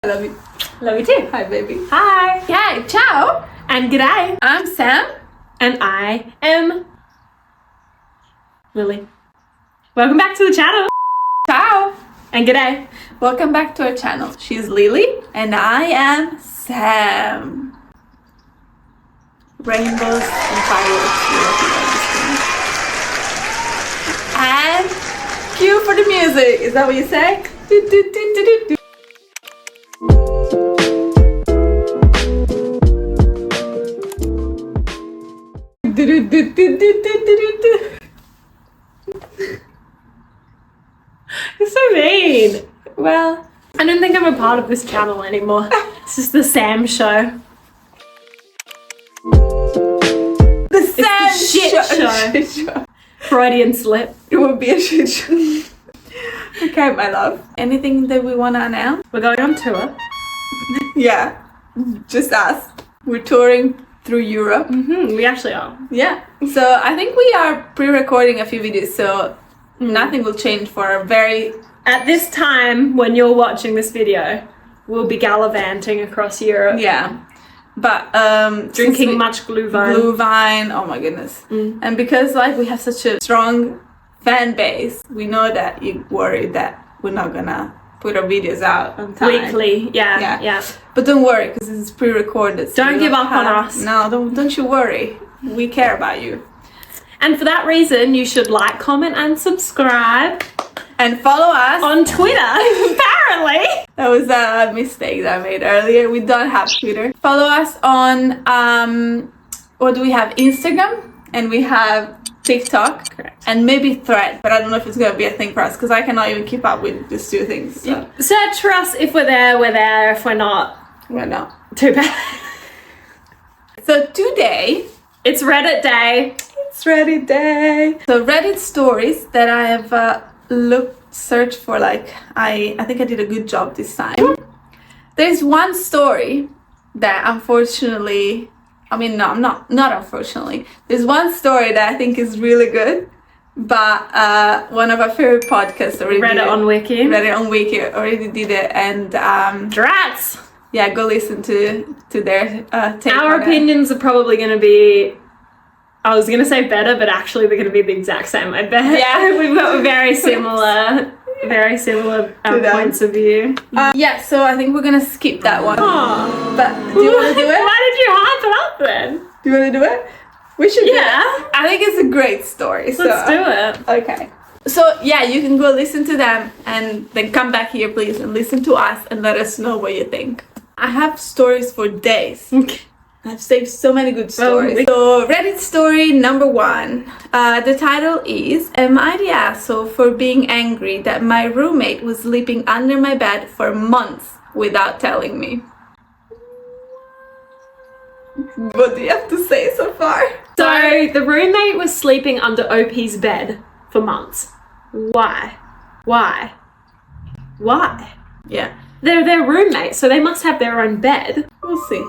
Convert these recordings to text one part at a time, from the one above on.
I love you. Love you too. Hi, baby. Hi. Hi, ciao. And g'day. I'm Sam. And I am Lily. Welcome back to the channel. Ciao. And g'day. Welcome back to our channel. She's Lily and I am Sam. Rainbows and fireworks. And cue for the music. Is that what you say? Do, do, do, do, do, do. Do, do, do, do, do, do, do. You're so mean. Well, I don't think I'm a part of this channel anymore. It's just the Sam show. The Sam shit show. Freudian slip. It would be a shit show. Okay, my love. Anything that we want to announce? We're going on tour. Yeah, just us. We're touring through Europe. We actually are. Yeah. So I think we are pre-recording a few videos, so nothing will change for a very... At this time, when you're watching this video, we'll be gallivanting across Europe. Yeah. But drinking much Glühwein. Glühwein, oh my goodness. And because like we have such a strong fan base, we know that you worry that we're not gonna put our videos out on time. Weekly, yeah. But don't worry, because this is pre-recorded. So don't give up on us. No, don't you worry. We care about you. And for that reason, you should like, comment, and subscribe. And follow us on Twitter, apparently. That was a mistake that I made earlier. We don't have Twitter. Follow us on, what do we have? Instagram, and we have TikTok. Correct. And maybe Thread, but I don't know if it's going to be a thing for us because I cannot even keep up with these two things. So. Search for us. If we're there, we're there. If we're not, we're not. Too bad. So today, it's Reddit day. It's Reddit day. So Reddit stories that I have searched for, like, I think I did a good job this time. There's one story that unfortunately, I mean, no, not unfortunately. There's one story that I think is really good, but one of our favorite podcasts already did it. Reddit on Wiki already did it, and Drats! Yeah, go listen to their take. Our opinions are probably going to be, I was going to say better, but actually they're going to be the exact same, I bet. Yeah. We've got very similar points of view. Yeah, so I think we're going to skip that one. Aww. But do you want to do it? Why did you hype it up then? Do you want to do it? We should do it. Yeah. I think it's a great story. Let's do it. Okay. So yeah, you can go listen to them and then come back here, please, and listen to us and let us know what you think. I have stories for days. Okay. I've saved so many good stories. So Reddit story number 1. The title is, am I the asshole for being angry that my roommate was sleeping under my bed for months without telling me? What do you have to say so far? So the roommate was sleeping under OP's bed for months. Why? Yeah. They're their roommates, so they must have their own bed. We'll see.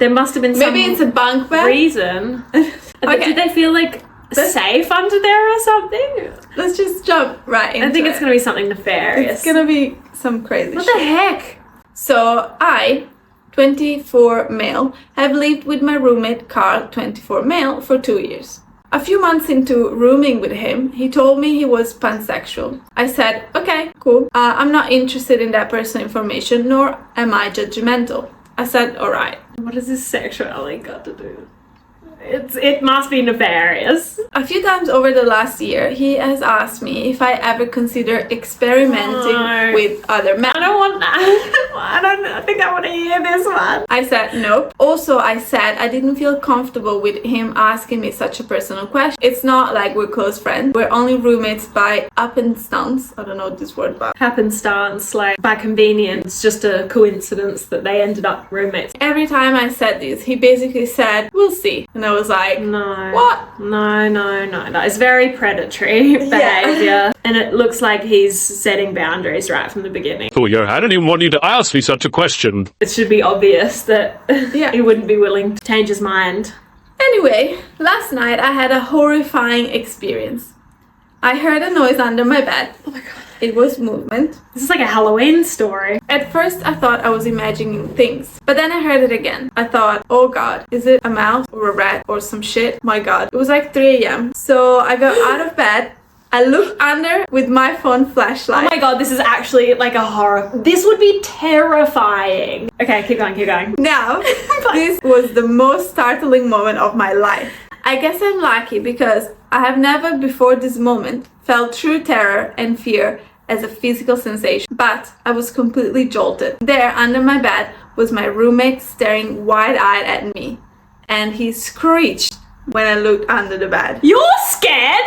There must have been some maybe it's a bunk bed reason. Okay. Did they feel like safe under there or something? Let's just jump right into it. I think it's going to be something nefarious. It's going to be some crazy What shit. the heck? So I, 24 male, have lived with my roommate Carl, 24 male, for 2 years. A few months into rooming with him, he told me he was pansexual. I said, okay, cool. I'm not interested in that personal information, nor am I judgmental. I said, alright. What has this sexuality got to do? It must be nefarious. A few times over the last year, he has asked me if I ever consider experimenting with other men. I don't want that. I think I want to hear this one. I said nope. Also, I said I didn't feel comfortable with him asking me such a personal question. It's not like we're close friends. We're only roommates by happenstance. I don't know this word, but happenstance, like by convenience, just a coincidence that they ended up roommates. Every time I said this, he basically said, we'll see. And I was like, no. What? No. That is very predatory behavior. And it looks like he's setting boundaries right from the beginning. Oh, yeah, I didn't even want you to ask me such a question. It should be obvious that he wouldn't be willing to change his mind. Anyway, last night I had a horrifying experience. I heard a noise under my bed. Oh my god. It was movement. This is like a Halloween story. At first, I thought I was imagining things, but then I heard it again. I thought, oh god, is it a mouse or a rat or some shit? My god. It was like 3 a.m. So I got out of bed. I looked under with my phone flashlight. Oh my god, this is actually like a horror. This would be terrifying. Okay, keep going. Now, this was the most startling moment of my life. I guess I'm lucky because I have never before this moment felt true terror and fear as a physical sensation, but I was completely jolted. There, under my bed, was my roommate staring wide-eyed at me, and he screeched when I looked under the bed. You're scared?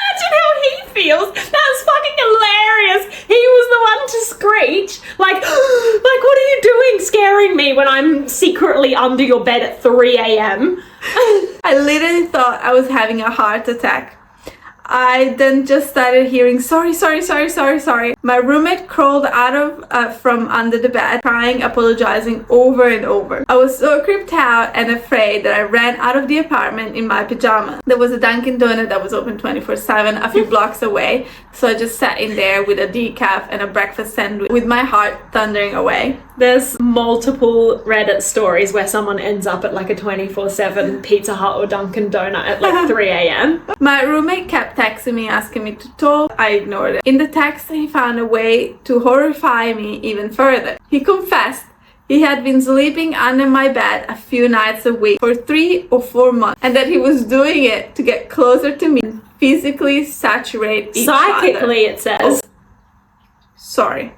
Imagine how he feels. That's fucking hilarious. He was the one to screech. Like, what are you doing scaring me when I'm secretly under your bed at 3 a.m.? I literally thought I was having a heart attack. I then just started hearing sorry. My roommate crawled out of from under the bed, crying, apologizing over and over. I was so creeped out and afraid that I ran out of the apartment in my pajamas. There was a Dunkin' Donut that was open 24/7 a few blocks away, so I just sat in there with a decaf and a breakfast sandwich with my heart thundering away. There's multiple Reddit stories where someone ends up at like a 24/7 Pizza Hut or Dunkin' Donut at like 3 a.m. My roommate kept texting me asking me to talk. I ignored it. In the text, he found a way to horrify me even further. He confessed he had been sleeping under my bed a few nights a week for 3 or 4 months, and that he was doing it to get closer to me and physically saturate each Psychically, other. it says. Sorry.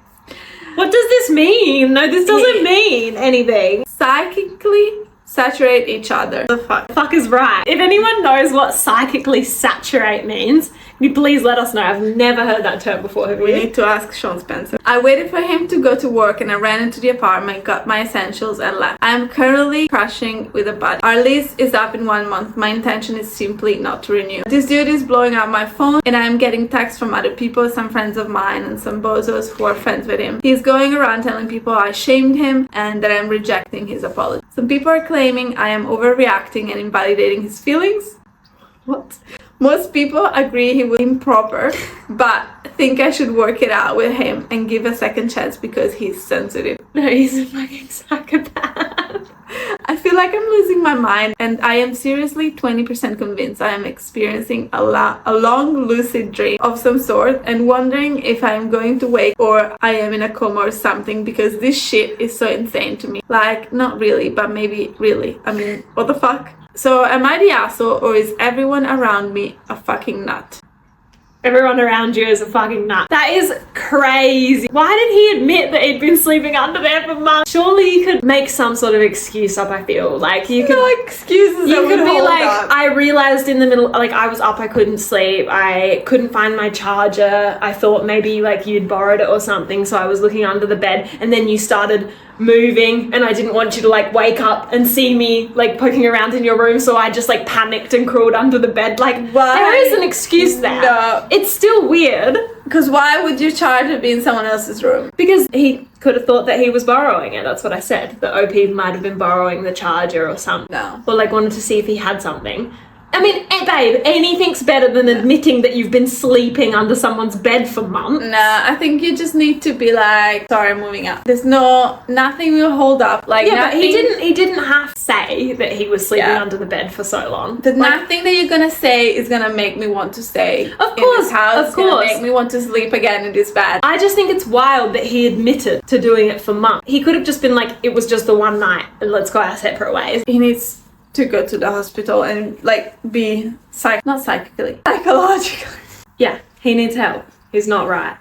What does this mean? No, this doesn't mean anything. Psychically saturate each other. The fuck is right. If anyone knows what psychically saturate means, can you please let us know? I've never heard that term before, have We you? need to ask Sean Spencer. I waited for him to go to work and I ran into the apartment, got my essentials and left. I am currently crashing with a buddy. Our lease is up in 1 month. My intention is simply not to renew. This dude is blowing up my phone and I am getting texts from other people, some friends of mine and some bozos who are friends with him. He's going around telling people I shamed him and that I'm rejecting his apology. Some people are claiming I am overreacting and invalidating his feelings. What? Most people agree he was improper, but think I should work it out with him and give a second chance because he's sensitive. No, he's a fucking psychopath. I feel like I'm losing my mind and I am seriously 20% convinced I am experiencing a long lucid dream of some sort and wondering if I am going to wake or I am in a coma or something because this shit is so insane to me. Like, not really, but maybe really. I mean, what the fuck? So am I the asshole or is everyone around me a fucking nut? Everyone around you is a fucking nut. That is crazy. Why did he admit that he'd been sleeping under there for months? Surely you could make some sort of excuse up, I feel. Like, you could... No excuses. You could be like, up. I realized in the middle, like, I was up, I couldn't sleep, I couldn't find my charger, I thought maybe, like, you'd borrowed it or something, so I was looking under the bed, and then you started moving, and I didn't want you to, like, wake up and see me, like, poking around in your room, so I just, like, panicked and crawled under the bed. Like, why? There is an excuse there. No. It's still weird. Because why would your charger be in someone else's room? Because he could have thought that he was borrowing it. That's what I said. The OP might have been borrowing the charger or something. No. Or like wanted to see if he had something. I mean, babe, anything's better than admitting that you've been sleeping under someone's bed for months. Nah, I think you just need to be like, sorry, I'm moving out. There's nothing will hold up. Like, yeah, nothing, but he didn't have to say that he was sleeping under the bed for so long. Nothing that you're gonna say is gonna make me want to stay in this house. Of course. Gonna make me want to sleep again in this bed. I just think it's wild that he admitted to doing it for months. He could have just been like, it was just the one night and let's go our separate ways. He needs to go to the hospital and like be psychologically. Yeah, he needs help. He's not right.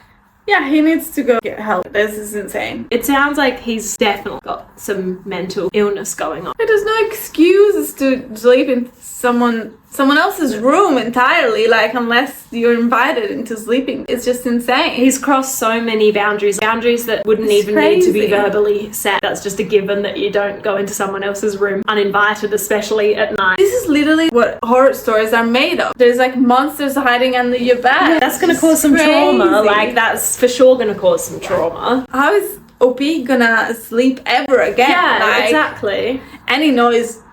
Yeah, he needs to go get help. This is insane. It sounds like he's definitely got some mental illness going on. There's no excuses to sleep in someone else's room entirely, like, unless you're invited into sleeping. It's just insane. He's crossed so many boundaries that wouldn't even need to be verbally set. That's just a given that you don't go into someone else's room uninvited, especially at night. This is literally what horror stories are made of. There's like monsters hiding under your bed. Yeah, that's gonna cause some trauma. Like, that's for sure gonna cause some trauma. How is OP gonna sleep ever again? Yeah, like, exactly. Any noise,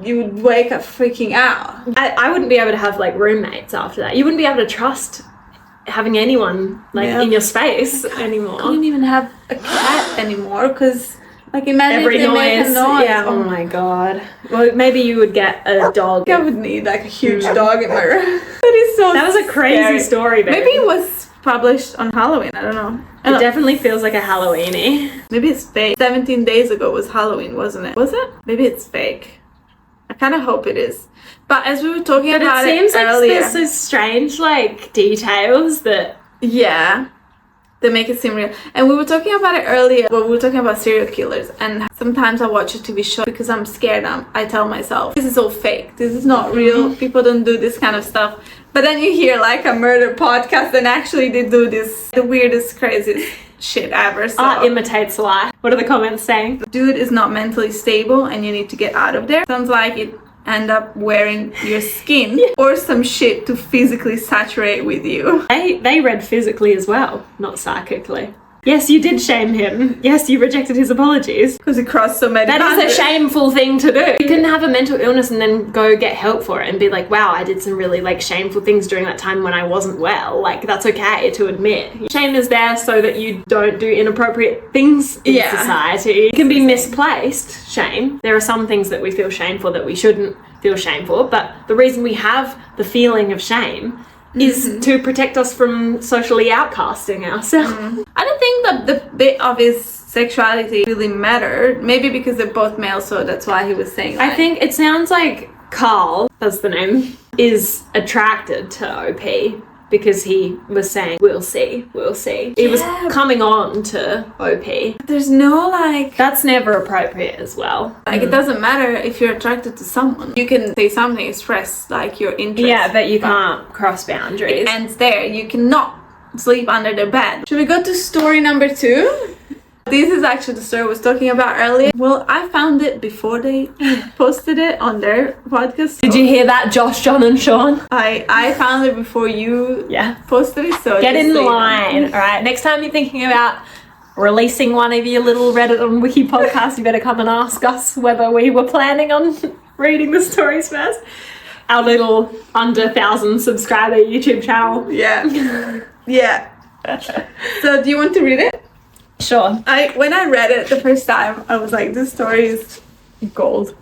you would wake up freaking out. I wouldn't be able to have like roommates after that. You wouldn't be able to trust having anyone like Yeah. in your space I anymore. don't even have a cat anymore because, like, imagine Every if they make a noise. noise. Yeah. Oh my god. Well, maybe you would get a dog. I would need like a huge dog in my room. That is so. That was a crazy scary. story, babe. Maybe it was published on Halloween. I don't know. It definitely feels like a Halloweeny. Maybe it's fake. 17 days ago was Halloween, wasn't it? Was it? Maybe it's fake. I kind of hope it is. But as we were talking But about it seems like earlier, there's so strange like details that yeah, they make it seem real. And we were talking about it earlier. Well, we were talking about serial killers, and sometimes I watch a TV show because I'm scared. I tell myself, this is all fake. This is not real. People don't do this kind of stuff. But then you hear like a murder podcast, and actually they do this, the weirdest, craziest shit ever. So art imitates life. What are the comments saying? dude is not mentally stable, and you need to get out of there. Sounds like it end up wearing your skin or some shit to physically saturate with you. They read physically as well, not psychically. Yes, you did shame him. Yes, you rejected his apologies. Because he crossed so many That is boundaries. a shameful thing to do. You can have a mental illness and then go get help for it and be like, wow, I did some really like shameful things during that time when I wasn't well. Like, that's okay to admit. Shame is there so that you don't do inappropriate things in society. It can be misplaced shame. There are some things that we feel shame for that we shouldn't feel shame for, but the reason we have the feeling of shame is to protect us from socially outcasting ourselves. I don't think that the bit of his sexuality really mattered. Maybe because they're both male, so that's why he was saying that. I think it sounds like Carl, that's the name, is attracted to OP because he was saying, we'll see, we'll see. He was coming on to OP. there's no like... That's never appropriate as well. Like, it doesn't matter if you're attracted to someone. You can say something, express like your interest. Yeah, but you can't cross boundaries. It ends there. You cannot sleep under their bed. Should we go to story number 2? This is actually the story I was talking about earlier. Well, I found it before they posted it on their podcast. Did you hear that, Josh, John and Sean? I found it before you posted it, so Get just in so you know. line, all right? Next time you're thinking about releasing one of your little Reddit and Wiki podcasts, you better come and ask us whether we were planning on reading the stories first. Our little under 1,000 subscriber YouTube channel. Yeah. Yeah. So do you want to read it? Sure. When I read it the first time, I was like, this story is gold.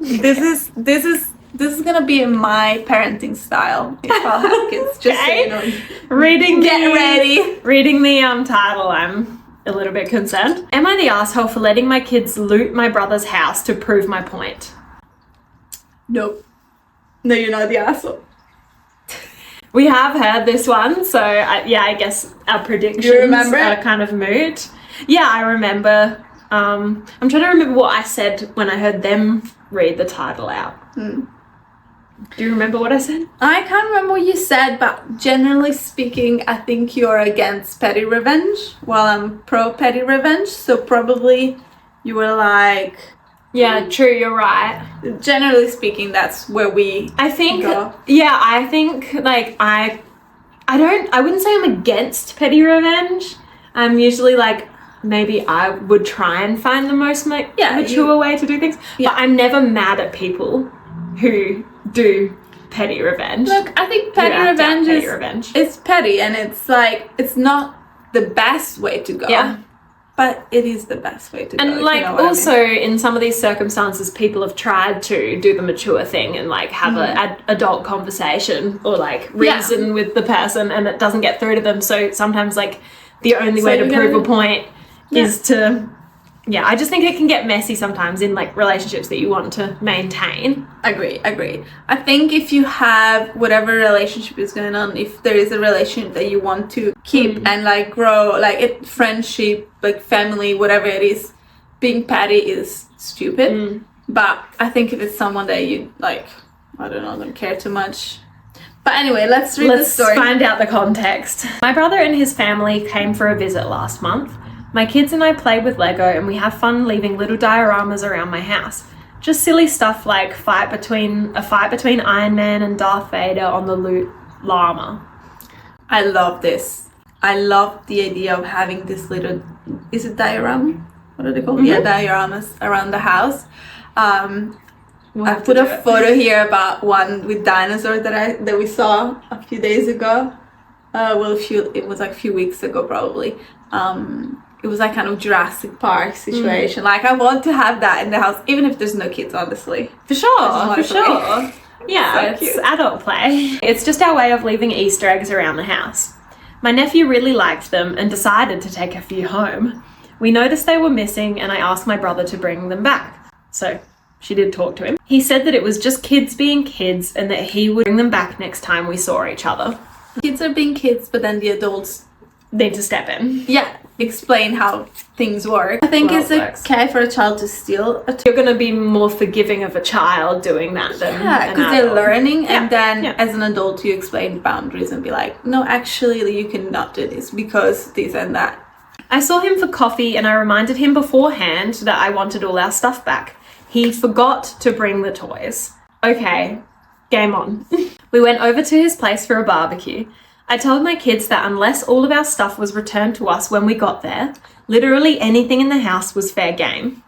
This is gonna be in my parenting style if I'll have kids. Just so you know. Get ready. Reading the title, I'm a little bit concerned. Am I the asshole for letting my kids loot my brother's house to prove my point? Nope. No, you're not the asshole. We have heard this one, so I guess our predictions remember are it? kind of moot. Yeah, I remember. I'm trying to remember what I said when I heard them read the title out. Do you remember what I said? I can't remember what you said, but generally speaking, I think you're against petty revenge, while I'm pro petty revenge. So probably you were like, Yeah, true, you're right. generally speaking, that's where we I think, go. yeah, I think, like, I wouldn't say I'm against petty revenge. I'm usually like, maybe I would try and find the most mature way to do things. Yeah. But I'm never mad at people who do petty revenge. Look, I think petty revenge it's petty, and it's like, it's not the best way to go. Yeah. But it is the best way to go. And if like you know what I also mean. in some of these circumstances, people have tried to do the mature thing and like have an adult conversation or like reason with the person, and it doesn't get through to them. So sometimes like the only way to prove a point is to, I just think it can get messy sometimes in like relationships that you want to maintain. Agree. I think if you have whatever relationship is going on, if there is a relationship that you want to keep and like grow, like it, friendship, like family, whatever it is, being petty is stupid. But I think if it's someone that you like, I don't know, don't care too much. But anyway, let's read the story. Let's find out the context. My brother and his family came for a visit last month. My kids and I play with Lego and we have fun leaving little dioramas around my house. Just silly stuff like a fight between Iron Man and Darth Vader on the loot llama. I love this. I love the idea of having this little, is it diorama? What are they called? Yeah, dioramas around the house. I put a photo here about one with dinosaurs that we saw a few days ago. it was like a few weeks ago probably. It was like kind of Jurassic Park situation. Like I want to have that in the house, even if there's no kids, honestly. For sure. Yeah, So it's cute. adult play. It's just our way of leaving Easter eggs around the house. My nephew really liked them and decided to take a few home. We noticed they were missing and I asked my brother to bring them back. So she did talk to him. He said that it was just kids being kids and that he would bring them back next time we saw each other. Kids are being kids, but then the adults, Need to step in. yeah, explain how things work. I think Well, it's it works. okay for a child to steal a You're going to be more forgiving of a child doing that than Yeah, an because they're adult. learning, Yeah, and then yeah. as an adult, you explain boundaries and be like, no, actually, you cannot do this because this and that. I saw him for coffee and I reminded him beforehand that I wanted all our stuff back. He forgot to bring the toys. Okay, game on. We went over to his place for a barbecue. I told my kids that unless all of our stuff was returned to us when we got there, literally anything in the house was fair game.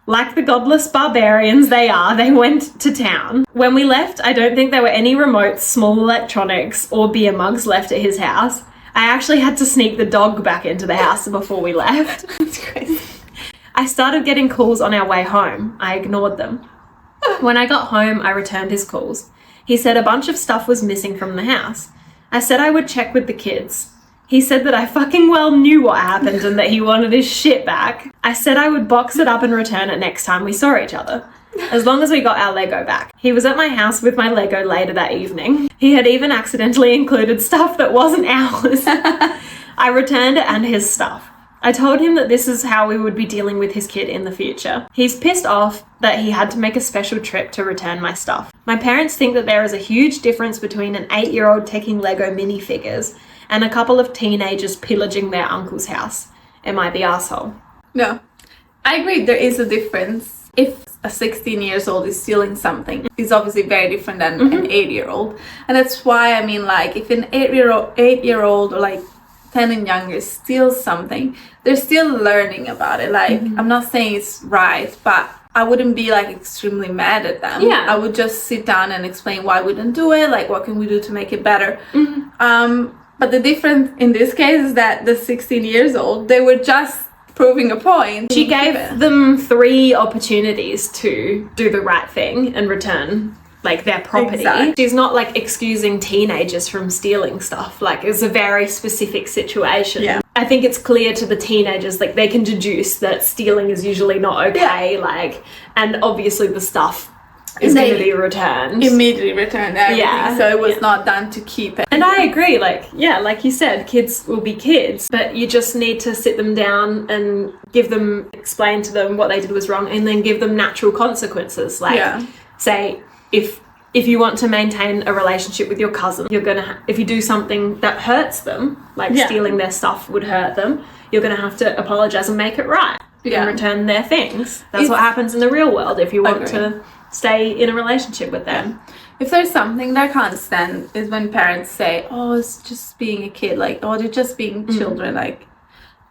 Like the godless barbarians they are, they went to town. When we left, I don't think there were any remotes, small electronics, or beer mugs left at his house. I actually had to sneak the dog back into the house before we left. It's crazy. I started getting calls on our way home. I ignored them. When I got home, I returned his calls. He said a bunch of stuff was missing from the house. I said I would check with the kids. He said that I fucking well knew what happened and that he wanted his shit back. I said I would box it up and return it next time we saw each other, as long as we got our Lego back. He was at my house with my Lego later that evening. He had even accidentally included stuff that wasn't ours. I returned it and his stuff. I told him that this is how we would be dealing with his kid in the future. He's pissed off that he had to make a special trip to return my stuff. My parents think that there is a huge difference between an 8-year-old taking Lego minifigures and a couple of teenagers pillaging their uncle's house. Am I the asshole? No, I agree. There is a difference. If a 16 years old is stealing something, it's obviously very different than an 8-year-old, and that's why I mean, like, if an 8-year-old or like 10 and younger steals something, they're still learning about it. Like, I'm not saying it's right, but I wouldn't be like extremely mad at them. Yeah. I would just sit down and explain why we didn't do it, like what can we do to make it better. But the difference in this case is that the 16 years old, they were just proving a point. She gave them 3 opportunities to do the right thing and return like their property. Exactly. She's not like excusing teenagers from stealing stuff. Like, it's a very specific situation. Yeah. I think it's clear to the teenagers, like, they can deduce that stealing is usually not okay. Like, and obviously the stuff is They going to be returned. immediately returned everything, Yeah, so it was yeah. not done to keep it. And I agree, like, yeah, like you said, kids will be kids, but you just need to sit them down and explain to them what they did was wrong, and then give them natural consequences. Like, Yeah. say, if you want to maintain a relationship with your cousin, you're gonna if you do something that hurts them, like Yeah. stealing their stuff would hurt them, you're gonna have to apologize and make it right. Yeah. And return their things. That's If- what happens in the real world if you want Agree. to stay in a relationship with them. If there's something that I can't stand is when parents say, oh, it's just being a kid, like, oh, they're just being children. Like,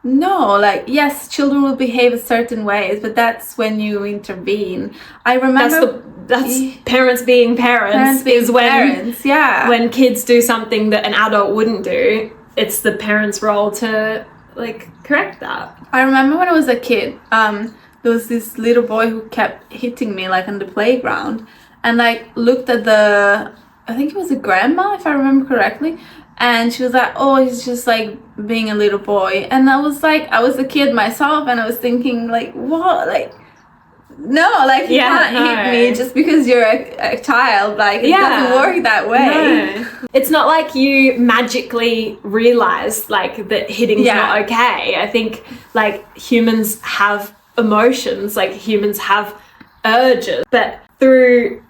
no, like, yes, children will behave a certain ways, but that's when you intervene. I remember That's parents being parents, being is when parents, yeah. when kids do something that an adult wouldn't do. It's the parent's role to like correct that. I remember when I was a kid, there was this little boy who kept hitting me like on the playground, and like looked at I think it was a grandma, if I remember correctly, and she was like, oh, he's just like being a little boy. And I was like, I was a kid myself, and I was thinking like, what, like, no, like, you can't hit me just because you're a child. Like, it doesn't work that way. No. It's not like you magically realize like that hitting's not okay. I think like humans have emotions, like humans have urges, but through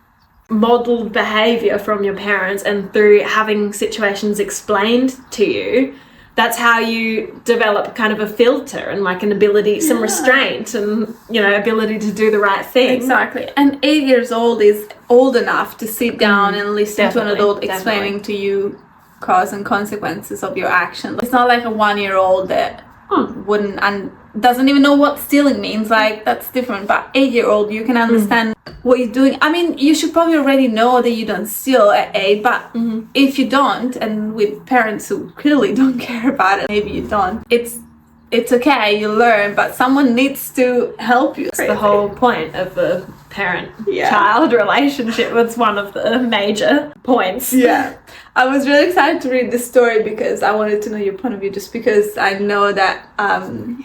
modeled behavior from your parents and through having situations explained to you, that's how you develop kind of a filter and like an ability, some restraint and, you know, ability to do the right thing. Exactly. And 8 years old is old enough to sit down and listen to an adult explaining to you cause and consequences of your actions. It's not like a 1-year-old that wouldn't and doesn't even know what stealing means. Like, that's different. But 8-year-old, you can understand what you're doing. I mean, you should probably already know that you don't steal at 8, but if you don't, and with parents who clearly don't care about it, maybe you don't, it's okay, you learn, but someone needs to help you. It's the whole point of the parent-child relationship. It's one of the major points. Yeah. I was really excited to read this story because I wanted to know your point of view, just because I know that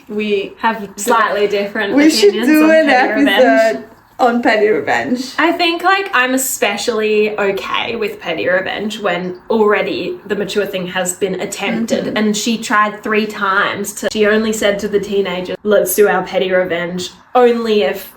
we have slightly different we opinions should do on an petty episode revenge. On petty revenge. I think like I'm especially okay with petty revenge when already the mature thing has been attempted, and she tried 3 times she only said to the teenagers, let's do our petty revenge only if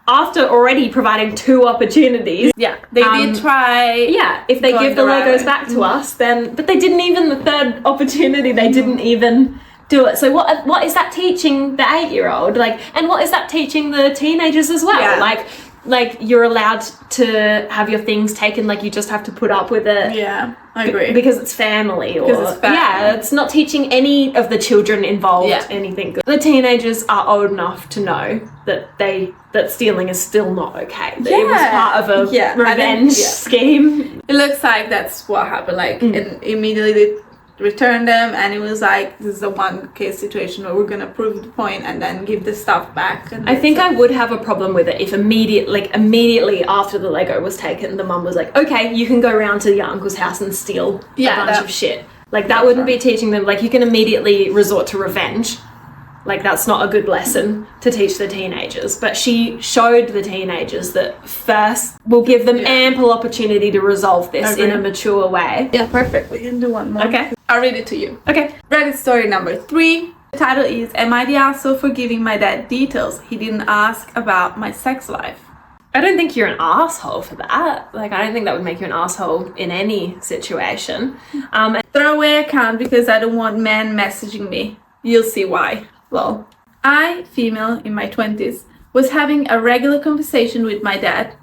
after already providing 2 opportunities. Yeah, they did try. Yeah, if they give the Legos back to us, then, but they didn't even, the 3rd opportunity, they didn't even do it. So what is that teaching the 8-year-old? Like, and what is that teaching the teenagers as well? Yeah. Like you're allowed to have your things taken, like you just have to put up with it. Yeah, I agree. Because it's family, or because it's family. Yeah, it's not teaching any of the children involved anything good. The teenagers are old enough to know that stealing is still not okay. That it was part of a revenge scheme. It looks like that's what happened. Like, and immediately they returned them, and it was like, this is a one case situation where we're gonna prove the point and then give the stuff back. And I think I would have a problem with it if immediately after the Lego was taken, the mum was like, okay, you can go round to your uncle's house and steal a bunch of shit. Like, that wouldn't be teaching them, like, you can immediately resort to revenge. Like, that's not a good lesson to teach the teenagers. But she showed the teenagers that first we'll give them ample opportunity to resolve this in a mature way. Yeah, perfect. We can do one more. Okay. I'll read it to you. Okay. Reddit story number 3. The title is, Am I the asshole for giving my dad details? He didn't ask about my sex life. I don't think you're an asshole for that. Like, I don't think that would make you an asshole in any situation. Throwaway account because I don't want men messaging me. You'll see why. Well, I, female in my 20s, was having a regular conversation with my dad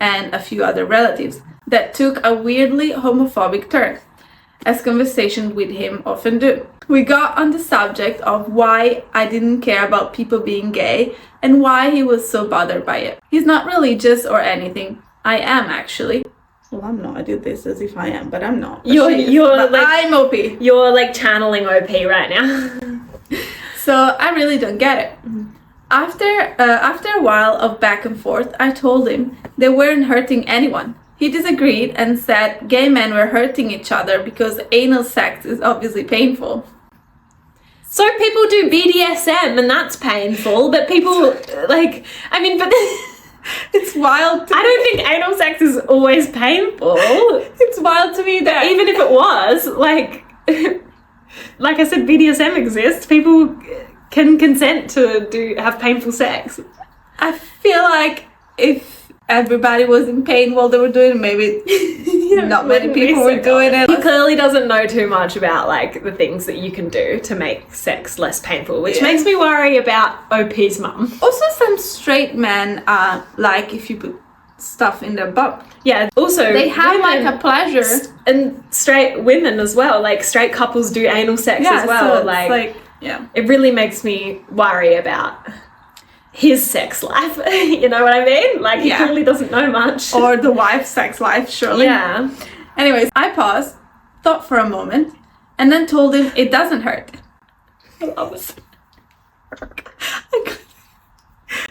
and a few other relatives that took a weirdly homophobic turn, as conversations with him often do. We got on the subject of why I didn't care about people being gay and why he was so bothered by it. He's not religious or anything. I am, actually. Well, I'm not. I did this as if I am, but I'm not. But I'm OP. You're like channeling OP right now. So I really don't get it. After a while of back and forth, I told him they weren't hurting anyone. He disagreed and said gay men were hurting each other because anal sex is obviously painful. So people do BDSM and that's painful, but people but it's wild to I don't think anal sex is always painful. It's wild to me that even if it was, like I said, BDSM exists. People can consent to have painful sex. I feel like if everybody was in pain while they were doing it, maybe not many people were doing it. He clearly doesn't know too much about the things that you can do to make sex less painful, which makes me worry about OP's mum. Also, some straight men like if you put stuff in their butt. Yeah, also they have a pleasure. And straight women as well, straight couples do anal sex as well. So it really makes me worry about his sex life. You know what I mean? He clearly doesn't know much. Or the wife's sex life, surely. Yeah. Anyways, I paused, thought for a moment, and then told him it doesn't hurt. I love it.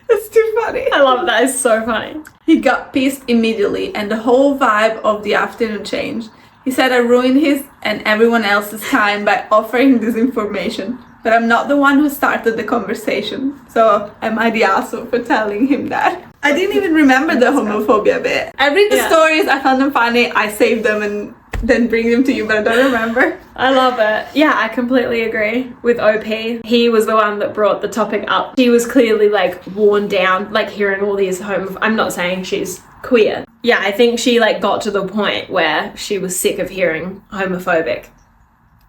That's too funny. I love that. It's so funny. He got pissed immediately, and the whole vibe of the afternoon changed. He said I ruined his and everyone else's time by offering this information, but I'm not the one who started the conversation. So am I the asshole for telling him that? I didn't even remember the homophobia bit. I read the stories, I found them funny, I saved them and then bring them to you, but I don't remember. I love it. Yeah, I completely agree with OP. He was the one that brought the topic up. She was clearly worn down, hearing all these I'm not saying she's queer. Yeah, I think she got to the point where she was sick of hearing homophobic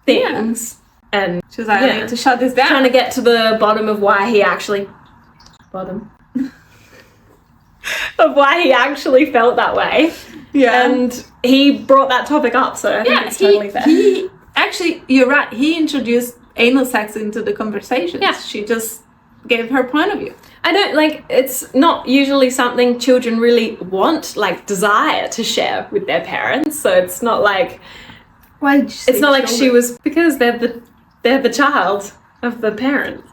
things. Yeah. And she was like, I need to shut this down. Trying to get to the bottom of why he actually felt that way. Yeah. And he brought that topic up, so I think it's totally fair. Actually, you're right. He introduced anal sex into the conversation. Yeah. She just gave her point of view. I don't like, it's not usually something children really want, like desire to share with their parents. So it's not like, Why did you say it's not like she children? was, because they're the child of the parent.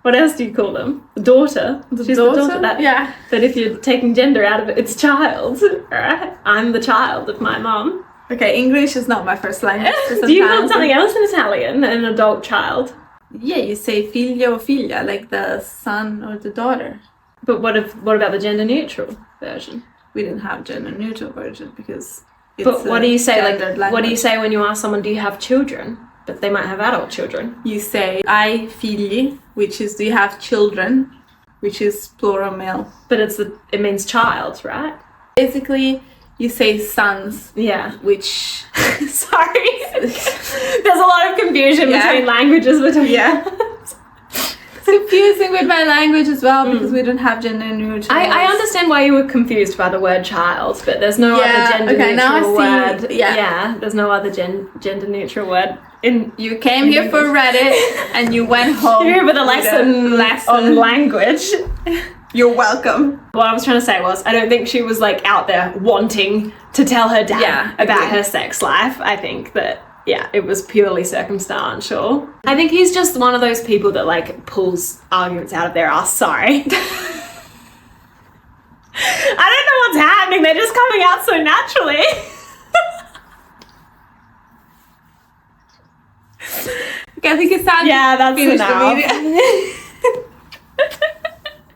What else do you call them? The daughter. She's daughter? the daughter. Yeah. But if you're taking gender out of it, it's child, right? I'm the child of my mom. Okay, English is not my first language. So Do you call sometimes- something else in Italian, an adult child? Yeah, you say figlio or figlia, like the son or the daughter. But what about the gender neutral version? We didn't have gender neutral version because it's But what do you say? Like, standard what do you language. say when you ask someone, "Do you have children?" But they might have adult children. You say I figli, which is do you have children, which is plural male. But it means child, right? Basically, you say sons, Yeah. which Sorry. There's a lot of confusion Yeah. between languages between. Yeah. it's confusing with my language as well because we don't have gender neutral. I understand why you were confused by the word child, but there's no Yeah, other gender okay, now I neutral see, word. yeah. There's no other gender neutral word. You came here for Reddit and you went home. You're here with a lesson on language. You're welcome. What I was trying to say was, I don't think she was like out there wanting to tell her dad Yeah, about agree. her sex life. I think that, yeah, it was purely circumstantial. I think he's just one of those people that like pulls arguments out of their ass. Sorry. I don't know what's happening. They're just coming out so naturally. Okay, I think it's time Yeah, that's to finish enough. the video.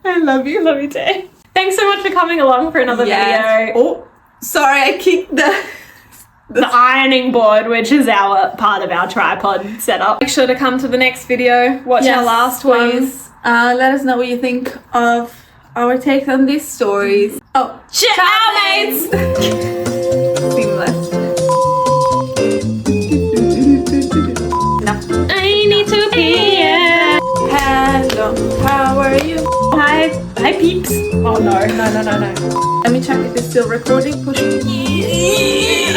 I love you. Love you too. Thanks so much for coming along for another video. Oh, sorry, I kicked the... The ironing board, which is our part of our tripod setup. Make sure to come to the next video. Watch our last one. please. Let us know what you think of our take on these stories. Oh, Ciao, mates! seamless. No. I need to be Hello, how are you? Hi, peeps. Oh no. Let me check if it's still recording. Push. I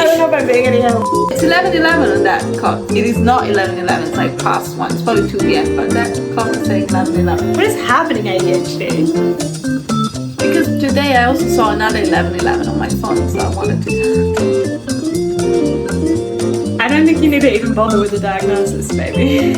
don't know if I'm being any help. It's 11:11 on that clock. It is not 11:11. It's like past 1. It's probably 2 p.m. But that clock is saying 11:11. What is happening, ADHD? Because today I also saw another 11:11 on my phone, so I wanted to. I don't think you need to even bother with the diagnosis, baby.